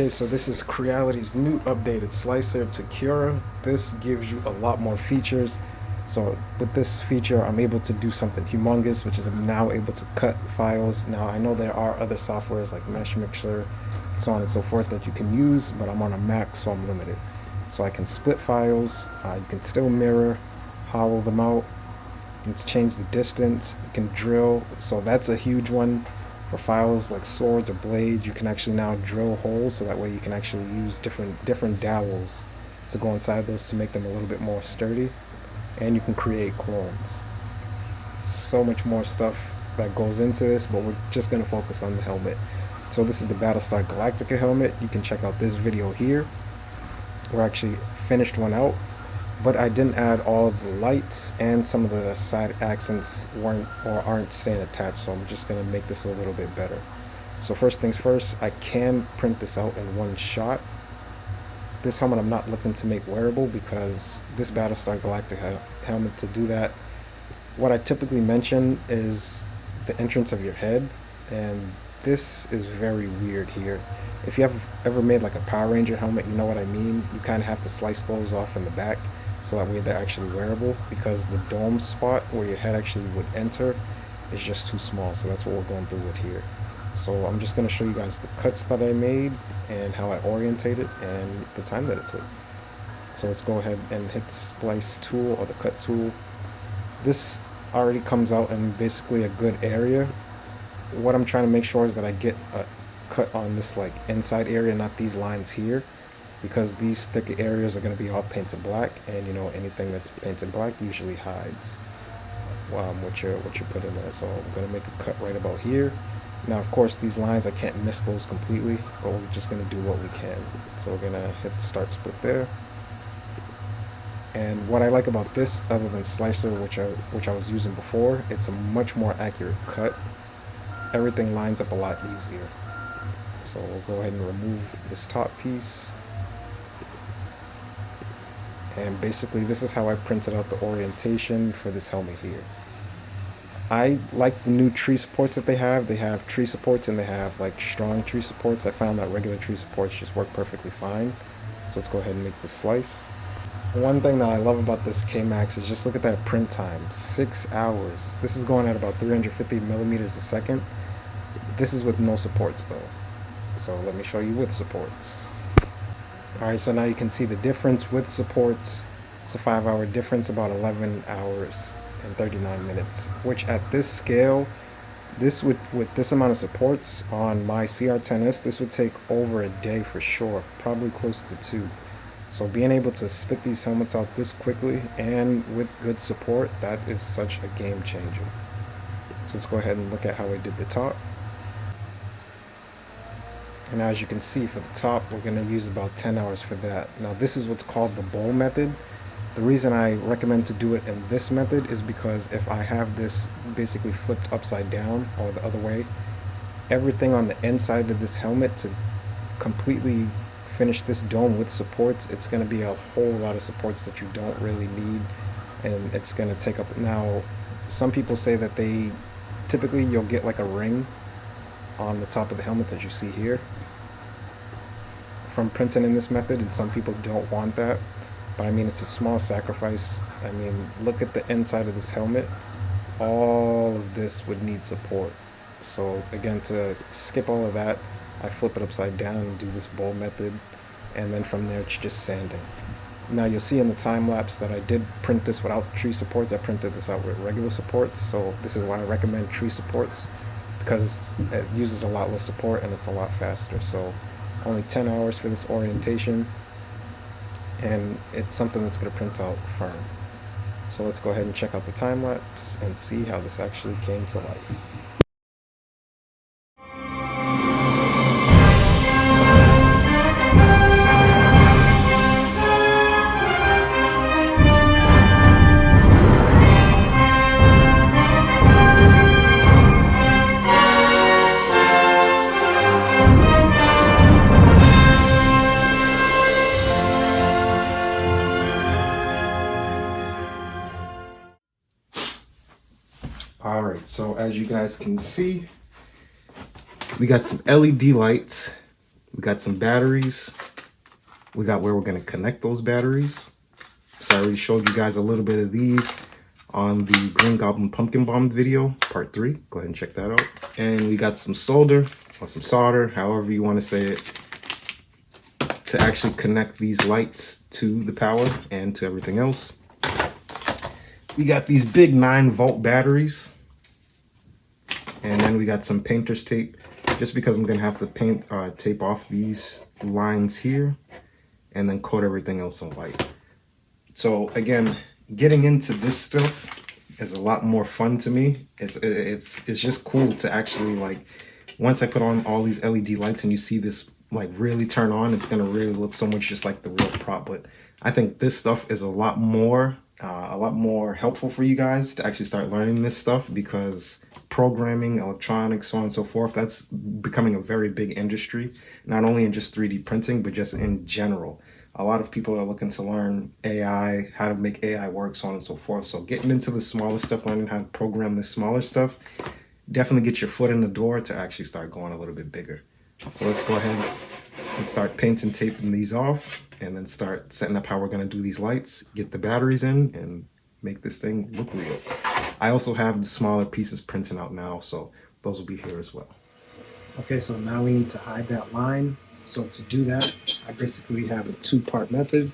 Okay, so this is Creality's new updated slicer to Cura. This gives you a lot more features. So with this feature, I'm able to do something humongous, which is I'm now able to cut files. Now I know there are other softwares like Mesh Mixer, so on and so forth that you can use, but I'm on a Mac, so I'm limited. So I can split files. You can still mirror, hollow them out. You can change the distance. You can drill. So that's a huge one. For files like swords or blades, you can actually now drill holes, so that way you can actually use different dowels to go inside those to make them a little bit more sturdy. And you can create clones. So much more stuff that goes into this, but we're just going to focus on the helmet. So this is the Battlestar Galactica helmet. You can check out this video here. We're actually finished one out, but I didn't add all the lights, and some of the side accents aren't staying attached, so I'm just going to make this a little bit better. So first things first, I can print this out in one shot. This helmet I'm not looking to make wearable, because this Battlestar Galactica helmet, to do that, what I typically mention is the entrance of your head, and this is very weird here. If you have ever made like a Power Ranger helmet, you know what I mean. You kind of have to slice those off in the back, so that way they're actually wearable, because the dome spot where your head actually would enter is just too small. So that's what we're going through with here. So I'm just going to show you guys the cuts that I made and how I orientated and the time that it took. So let's go ahead and hit the splice tool or the cut tool. This already comes out in basically a good area. What I'm trying to make sure is that I get a cut on this like inside area, not these lines here, because these thicker areas are going to be all painted black, and you know anything that's painted black usually hides what you're putting there. So I'm going to make a cut right about here. Now of course these lines, I can't miss those completely, but we're just going to do what we can. So we're going to hit the start split there. And what I like about this, other than slicer, which I was using before, it's a much more accurate cut. Everything lines up a lot easier. So we'll go ahead and remove this top piece. And basically this is how I printed out the orientation for this helmet here. I like the new tree supports that they have. They have tree supports and they have like strong tree supports. I found that regular tree supports just work perfectly fine. So let's go ahead and make the slice. One thing that I love about this K-Max is just look at that print time, 6 hours. This is going at about 350 millimeters a second. This is with no supports though. So let me show you with supports. Alright, so now you can see the difference with supports. It's a 5-hour difference, about 11 hours and 39 minutes, which at this scale, this with this amount of supports on my CR10S, this would take over a day for sure, probably close to 2. So being able to spit these helmets out this quickly and with good support, that is such a game changer. So let's go ahead and look at how I did the top. And as you can see, for the top, we're going to use about 10 hours for that. Now this is what's called the bowl method. The reason I recommend to do it in this method is because if I have this basically flipped upside down or the other way, everything on the inside of this helmet, to completely finish this dome with supports, it's going to be a whole lot of supports that you don't really need, and it's going to take up. Now some people say that typically you'll get like a ring on the top of the helmet that you see here from printing in this method, and some people don't want that, but I mean it's a small sacrifice. I mean, look at the inside of this helmet. All of this would need support. So again, to skip all of that, I flip it upside down and do this bowl method, and then from there it's just sanding. Now you'll see in the time lapse that I did print this without tree supports. I printed this out with regular supports, so this is why I recommend tree supports, because it uses a lot less support and it's a lot faster. So only 10 hours for this orientation, and it's something that's going to print out firm. So let's go ahead and check out the time lapse and see how this actually came to life. Alright, so as you guys can see, we got some LED lights, We got some batteries. We got where we're going to connect those batteries. So I already showed you guys a little bit of these on the Green Goblin Pumpkin Bomb video, part 3. Go ahead and check that out. And we got some solder, or some solder, however you want to say it, to actually connect these lights to the power and to everything else. We got these big 9-volt batteries. And then we got some painter's tape, just because I'm going to have to tape off these lines here and then coat everything else in white. So again, getting into this stuff is a lot more fun to me. It's just cool to actually, like, once I put on all these LED lights and you see this like really turn on, it's gonna really look so much just like the real prop. But I think this stuff is a lot more helpful for you guys to actually start learning this stuff, because programming, electronics, so on and so forth, that's becoming a very big industry, not only in just 3D printing, but just in general. A lot of people are looking to learn AI, how to make AI work, so on and so forth. So getting into the smaller stuff, learning how to program the smaller stuff, definitely get your foot in the door to actually start going a little bit bigger. So let's go ahead and start painting, taping these off, and then start setting up how we're going to do these lights, get the batteries in, and make this thing look real. I also have the smaller pieces printing out now, so those will be here as well. Okay, so now we need to hide that line. So to do that, I basically have a 2-part method.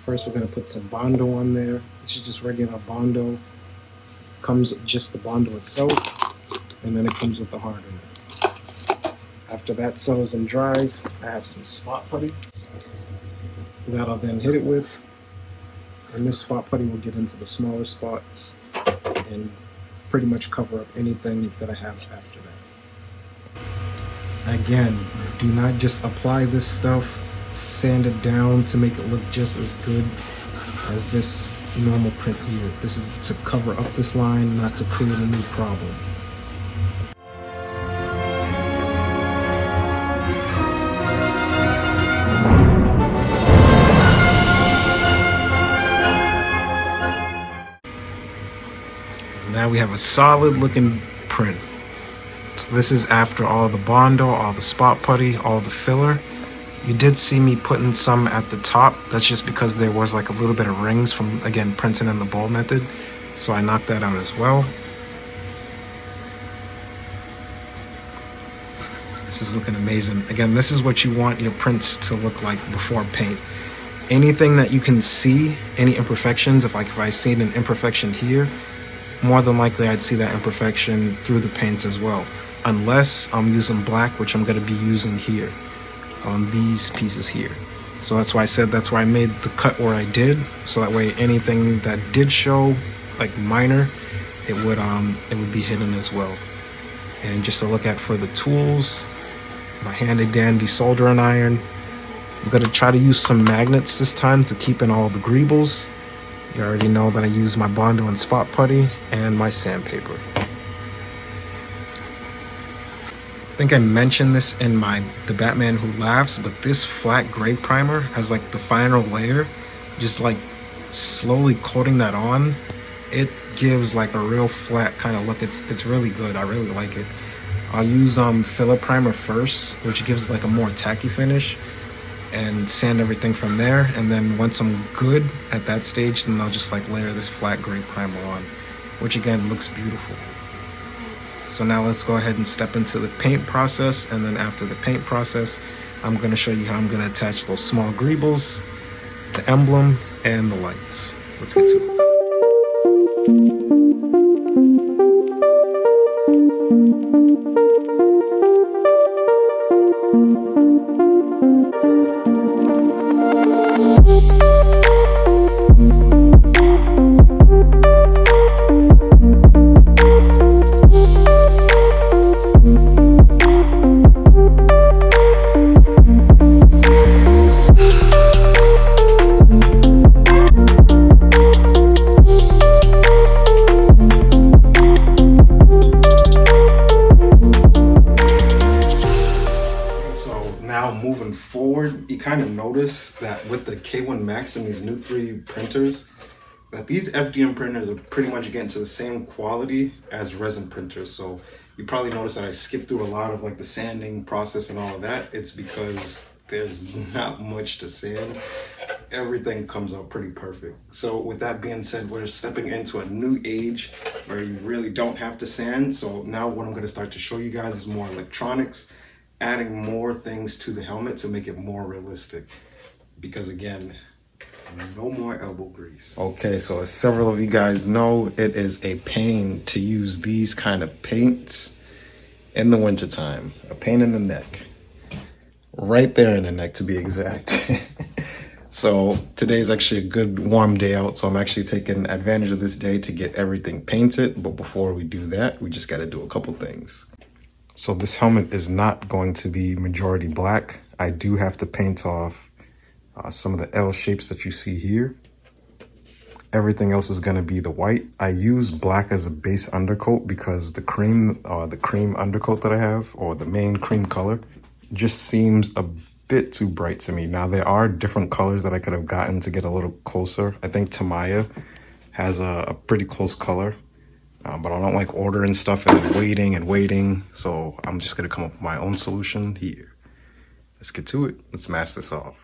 First, we're going to put some Bondo on there. This is just regular Bondo. Comes with just the Bondo itself, and then it comes with the hardener. After that settles and dries, I have some spot putty that I'll then hit it with. And this spot putty will get into the smaller spots and pretty much cover up anything that I have after that. Again, do not just apply this stuff, sand it down to make it look just as good as this normal print here. This is to cover up this line, not to create a new problem. Now we have a solid looking print. So this is after all the Bondo, all the spot putty, all the filler. You did see me putting some at the top. That's just because there was like a little bit of rings from, again, printing in the bowl method. So I knocked that out as well. This is looking amazing. Again, this is what you want your prints to look like before paint. Anything that you can see, any imperfections, if I see an imperfection here, more than likely I'd see that imperfection through the paint as well. Unless I'm using black, which I'm going to be using here on these pieces here. So that's why I said, that's why I made the cut where I did, so that way anything that did show like minor, it would be hidden as well. And just to look at for the tools, my handy dandy soldering iron. I'm going to try to use some magnets this time to keep in all the greebles. You already know that I use my Bondo and spot putty and my sandpaper. I think I mentioned this in the Batman Who Laughs, but this flat gray primer as like the final layer, just like slowly coating that on, it gives like a real flat kind of look. It's really good. I really like it. I'll use filler primer first, which gives like a more tacky finish, and sand everything from there. And then once I'm good at that stage, then I'll just like layer this flat gray primer on, which again looks beautiful. So now let's go ahead and step into the paint process, and then after the paint process, I'm going to show you how I'm going to attach those small greebles, the emblem, and the lights. Let's get to it. Moving forward, you kind of notice that with the K1 Max and these new 3D printers, that these FDM printers are pretty much getting to the same quality as resin printers. So You probably noticed that I skipped through a lot of like the sanding process and all of that. It's because there's not much to sand. Everything comes out pretty perfect. So with that being said, we're stepping into a new age where you really don't have to sand. So now what I'm going to start to show you guys is more electronics, adding more things to the helmet to make it more realistic. Because again, no more elbow grease. Okay, so as several of you guys know, it is a pain to use these kind of paints in the wintertime. A pain in the neck. Right there in the neck, to be exact. So today's actually a good warm day out, so I'm actually taking advantage of this day to get everything painted. But before we do that, we just got to do a couple things. So this helmet is not going to be majority black. I do have to paint off some of the L shapes that you see here. Everything else is going to be the white. I use black as a base undercoat because the cream undercoat that I have, or the main cream color, just seems a bit too bright to me. Now there are different colors that I could have gotten to get a little closer. I think Tamaya has a pretty close color, but I don't like ordering stuff and then waiting. So I'm just going to come up with my own solution here. Let's get to it. Let's mask this off.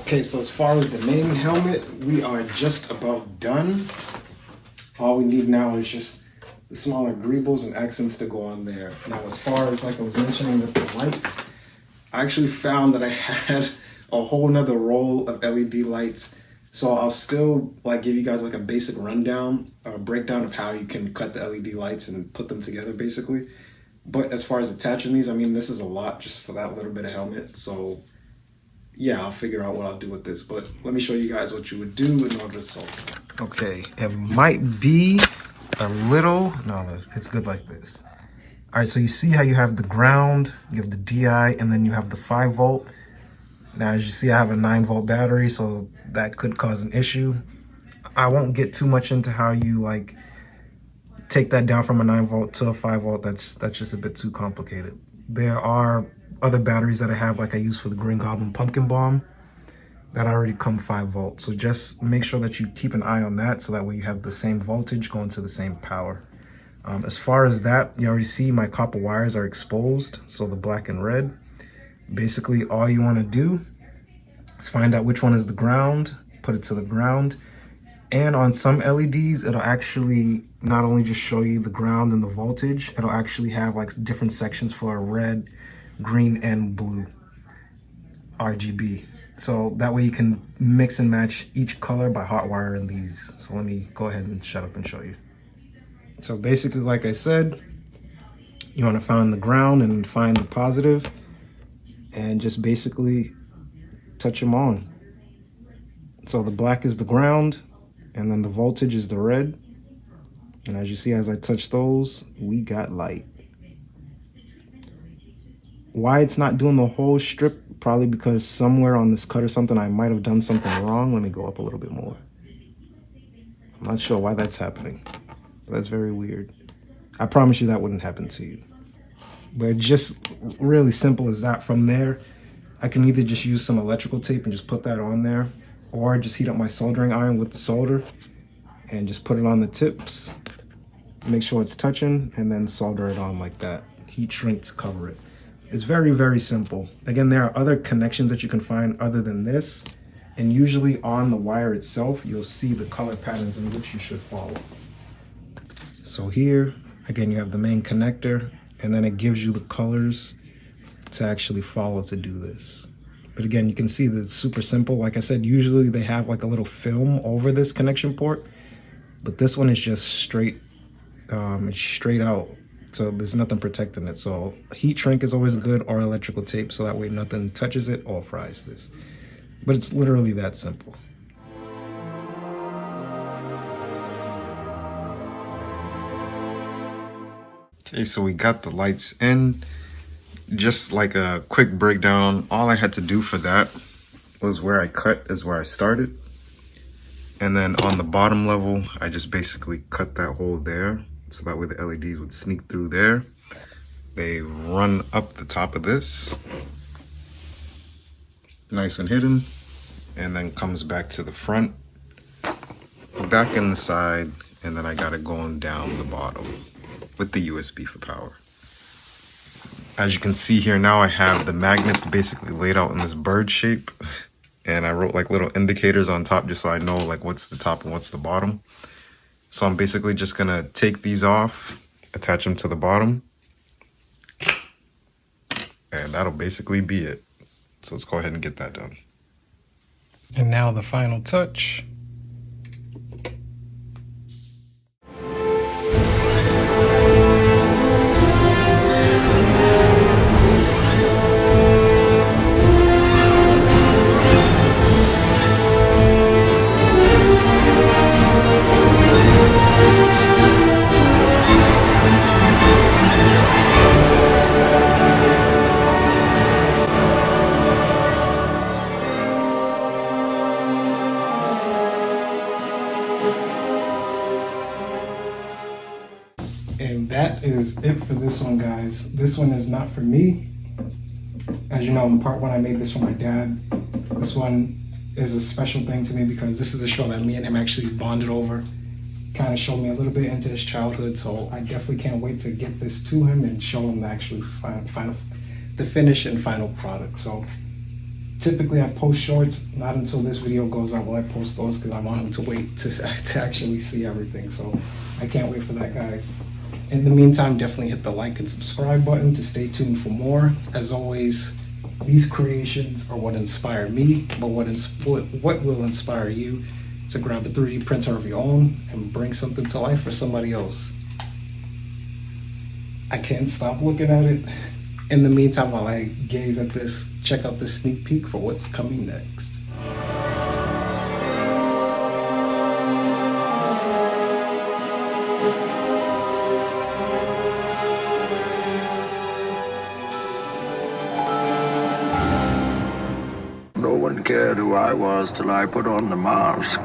Okay, so as far as the main helmet, we are just about done. All we need now is just the smaller greebles and accents to go on there. Now, as far as like I was mentioning with the lights, I actually found that I had a whole nother roll of LED lights. So I'll still like give you guys like a basic rundown, breakdown of how you can cut the LED lights and put them together basically. But as far as attaching these, I mean, this is a lot just for that little bit of helmet. So yeah, I'll figure out what I'll do with this, but let me show you guys what you would do in order to solve it. Okay, it might be a little, no, it's good like this. All right, so you see how you have the ground, you have the DI, and then you have the 5 volt. Now, as you see, I have a 9 volt battery, so that could cause an issue. I won't get too much into how you like take that down from a 9 volt to a 5 volt. That's just a bit too complicated. There are other batteries that I have, like I use for the Green Goblin Pumpkin Bomb, that already come 5 volt. So just make sure that you keep an eye on that, so that way you have the same voltage going to the same power. As far as that, you already see my copper wires are exposed, so the black and red. Basically, all you want to do is find out which one is the ground, put it to the ground, and on some LEDs, it'll actually not only just show you the ground and the voltage, it'll actually have like different sections for red, green, and blue RGB. So that way you can mix and match each color by hot wiring these. So let me go ahead and shut up and show you. So basically, like I said, you want to find the ground and find the positive and just basically touch them on. So the black is the ground and then the voltage is the red. And as you see, as I touch those, we got light. Why it's not doing the whole strip? Probably because somewhere on this cut or something, I might have done something wrong. Let me go up a little bit more. I'm not sure why that's happening. That's very weird. I promise you that wouldn't happen to you. But just really simple as that. From there, I can either just use some electrical tape and just put that on there, or just heat up my soldering iron with the solder and just put it on the tips. Make sure it's touching and then solder it on like that. Heat shrink to cover it. It's very, very simple. Again, there are other connections that you can find other than this. And usually on the wire itself, you'll see the color patterns in which you should follow. So here, again, you have the main connector, and then it gives you the colors to actually follow to do this. But again, you can see that it's super simple. Like I said, usually they have like a little film over this connection port, but this one is just straight, it's straight out. So there's nothing protecting it. So heat shrink is always good, or electrical tape, so that way nothing touches it or fries this. But it's literally that simple. Okay, so we got the lights in. Just like a quick breakdown, all I had to do for that was where I cut is where I started. And then on the bottom level, I just basically cut that hole there. So that way the LEDs would sneak through there. They run up the top of this, nice and hidden, and then comes back to the front, back in the side, and then I got it going down the bottom with the USB for power. As you can see here now, I have the magnets basically laid out in this bird shape, and I wrote like little indicators on top just so I know like what's the top and what's the bottom. So I'm basically just gonna take these off, attach them to the bottom, and that'll basically be it. So let's go ahead and get that done. And now the final touch. And that is it for this one, guys. This one is not for me. As you know, in part one, I made this for my dad. This one is a special thing to me because this is a show that me and him actually bonded over. Kind of showed me a little bit into his childhood, so I definitely can't wait to get this to him and show him the actual the finish and final product. So typically I post shorts. Not until this video goes out will I post those because I want him to wait to actually see everything. So I can't wait for that, guys. In the meantime, definitely hit the like and subscribe button to stay tuned for more. As always, these creations are what inspire me, but what will inspire you to grab a 3D printer of your own and bring something to life for somebody else. I can't stop looking at it. In the meantime, while I gaze at this, check out this sneak peek for what's coming next. No one cared who I was till I put on the mask.